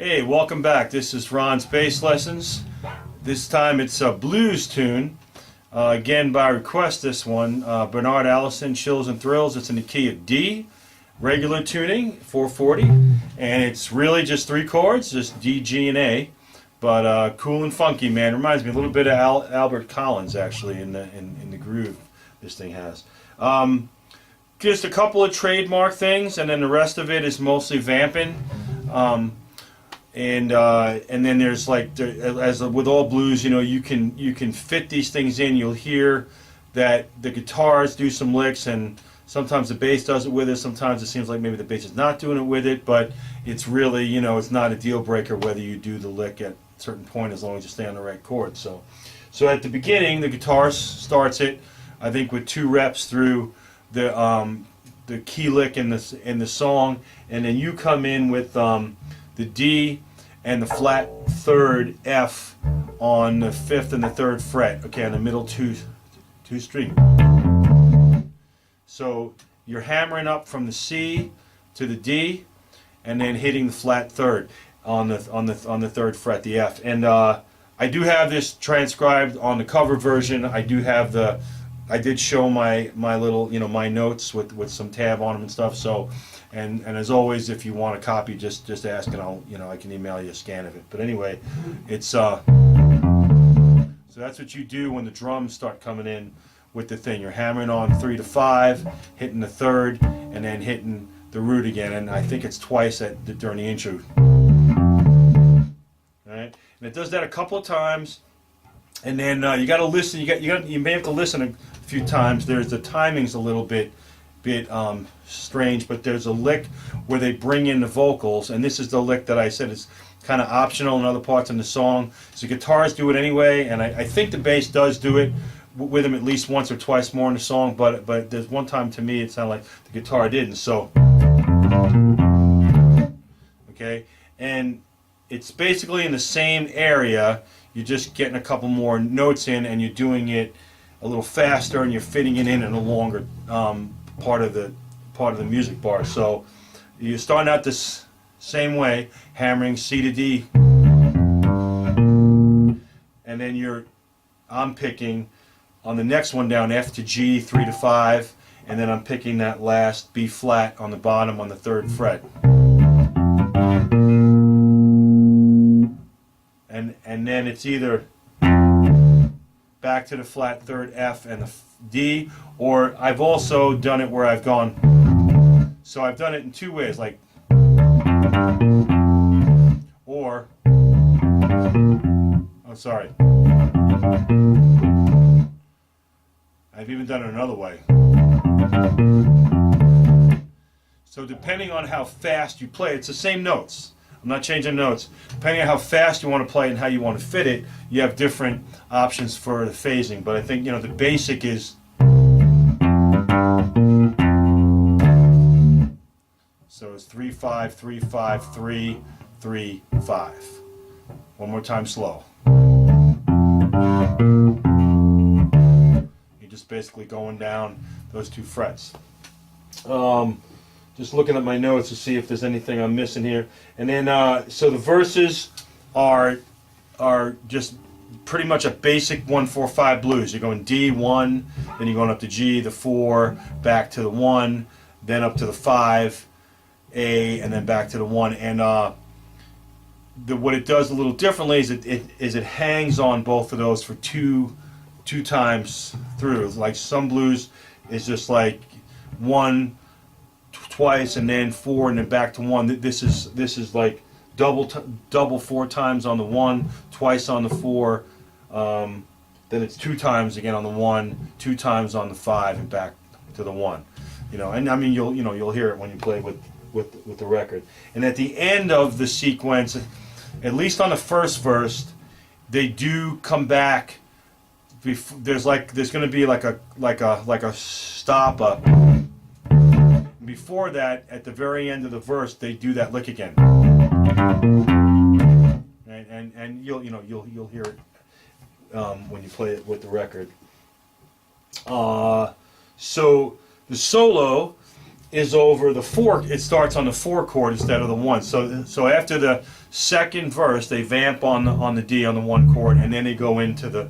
Hey, welcome back. This is Ron's Bass Lessons. This time it's a blues tune. Again, by request, this one. Bernard Allison, Chills and Thrills. It's in the key of D. Regular tuning, 440. And it's really just 3 chords, just D, G, and A. But cool and funky, man. Reminds me a little bit of Albert Collins, actually, in the groove this thing has. Just a couple of trademark things, and then the rest of it is mostly vamping. And then there's like, as with all blues, you know, you can fit these things in. You'll hear that the guitars do some licks, and sometimes the bass does it with it. Sometimes it seems like maybe the bass is not doing it with it, but it's really, you know, it's not a deal breaker whether you do the lick at a certain point as long as you stay on the right chord. So at the beginning, the guitar starts it, I think, with 2 reps through the key lick in the song, and then you come in with the D and the flat 3rd F on the 5th and the 3rd fret, okay, on the middle two string. So you're hammering up from the C to the D, and then hitting the flat 3rd on the 3rd fret, the F. And I do have this transcribed on the cover version. I did show my little, you know, my notes with some tab on them and stuff. So, and as always, if you want a copy, just ask, and I can email you a scan of it. But anyway, it's so that's what you do when the drums start coming in with the thing. You're hammering on 3 to 5, hitting the 3rd, and then hitting the root again. And I think it's twice during the intro. All right, and it does that a couple of times. And then you got to listen. You may have to listen a few times. The timing's a little bit strange, but there's a lick where they bring in the vocals, and this is the lick that I said is kind of optional in other parts in the song. So guitars do it anyway, and I think the bass does do it with them at least once or twice more in the song. But there's one time to me it sounded like the guitar didn't. So okay, and it's basically in the same area. You're just getting a couple more notes in, and you're doing it a little faster, and you're fitting it in a longer part of the music bar. So you're starting out this same way, hammering C to D, and then I'm picking on the next one down F to G, 3 to 5, and then I'm picking that last B flat on the bottom on the 3rd fret. And then it's either back to the flat 3rd F and the D, or I've also done it where I've gone, so I've done it in 2 ways, like, or, oh sorry, I've even done it another way. So depending on how fast you play, it's the same notes. I'm not changing notes. Depending on how fast you want to play and how you want to fit it, you have different options for the phasing. But I think, you know, the basic is, so it's 3 5 3 5 3 3 5. One more time slow. You're just basically going down those 2 frets. Just looking at my notes to see if there's anything I'm missing here. And then, so the verses are just pretty much a basic 1-4-5 blues. You're going D, 1, then you're going up to G, the 4, back to the 1, then up to the 5, A, and then back to the 1. And what it does a little differently is it hangs on both of those for two times through. Like some blues is just like 1 twice and then 4 and then back to 1. This is like double 4 times on the 1, twice on the 4, then it's 2 times again on the 1, 2 times on the 5, and back to the 1. You know, and I mean you'll hear it when you play with the record. And at the end of the sequence, at least on the first verse, they do come back. There's going to be like a stop up. Before that, at the very end of the verse, they do that lick again, and you'll hear it when you play it with the record. So the solo is over the 4. It starts on the 4 chord instead of the 1. So after the second verse, they vamp on the D on the 1 chord, and then they go into the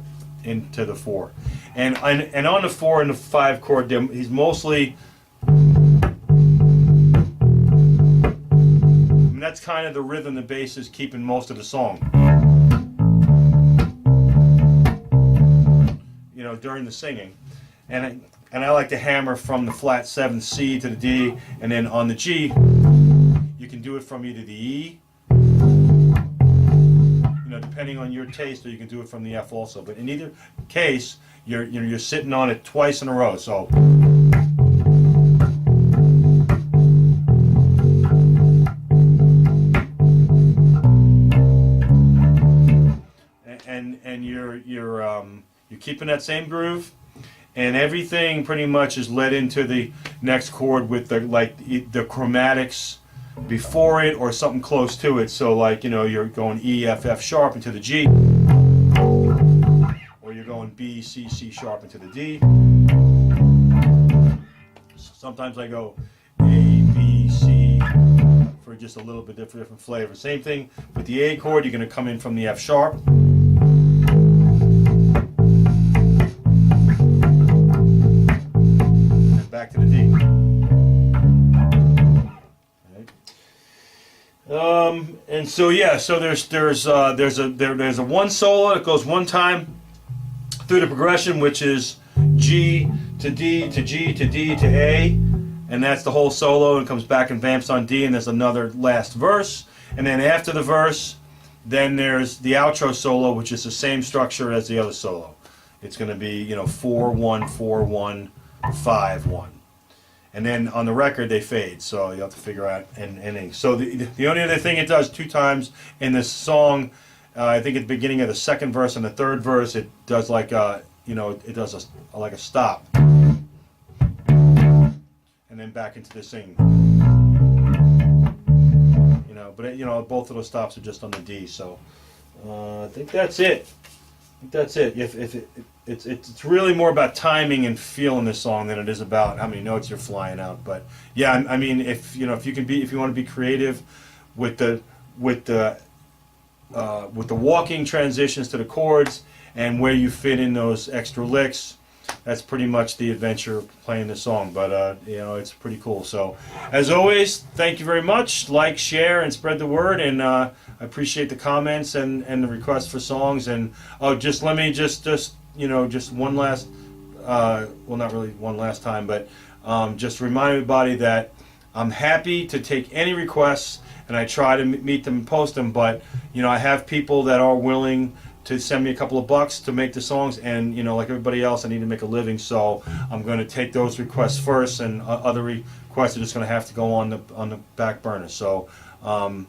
4. And on the 4 and the 5 chord, he's mostly. I mean, that's kind of the rhythm the bass is keeping most of the song. You know, during the singing, and I like to hammer from the flat 7 C to the D, and then on the G, you can do it from either the E, you know, depending on your taste, or you can do it from the F also. But in either case, you're sitting on it twice in a row. So. And you're keeping that same groove, and everything pretty much is led into the next chord with the chromatics before it or something close to it. So like, you know, you're going E, F, F sharp into the G, or you're going B, C, C sharp into the D. Sometimes I go A, B, C for just a little bit different flavor. Same thing with the A chord, you're going to come in from the F sharp. Back to the D. Right. And so yeah, so there's a one solo that goes one time through the progression, which is G to D to G to D to A, and that's the whole solo, and comes back and vamps on D, and there's another last verse, and then after the verse, then there's the outro solo, which is the same structure as the other solo. It's going to be, you know, 4-1, 4-1, 5-1, and then on the record they fade, so you have to figure out ending. So the only other thing it does 2 times in this song, I think at the beginning of the second verse and the third verse, it does like you know, it does like a stop, and then back into the singing. You know, but you know, both of those stops are just on the D. So I think that's it. That's it. It's really more about timing and feeling this song than it is about how many notes you're flying out. But yeah, I mean, if you want to be creative with the walking transitions to the chords and where you fit in those extra licks, that's pretty much the adventure of playing this song. But you know, it's pretty cool. So as always, thank you very much. Like, share, and spread the word. And I appreciate the comments and the requests for songs. And let me just you know, just one last well, not really one last time, but just remind everybody that I'm happy to take any requests, and I try to meet them and post them. But you know, I have people that are willing to send me a couple of bucks to make the songs, and you know, like everybody else, I need to make a living, so I'm going to take those requests first, and other requests are just going to have to go on the back burner. So I'm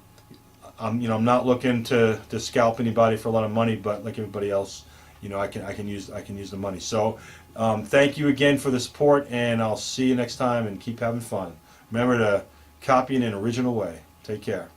not looking to scalp anybody for a lot of money, but like everybody else, you know, I can use the money. So thank you again for the support, and I'll see you next time, and keep having fun. Remember to copy in an original way. Take care.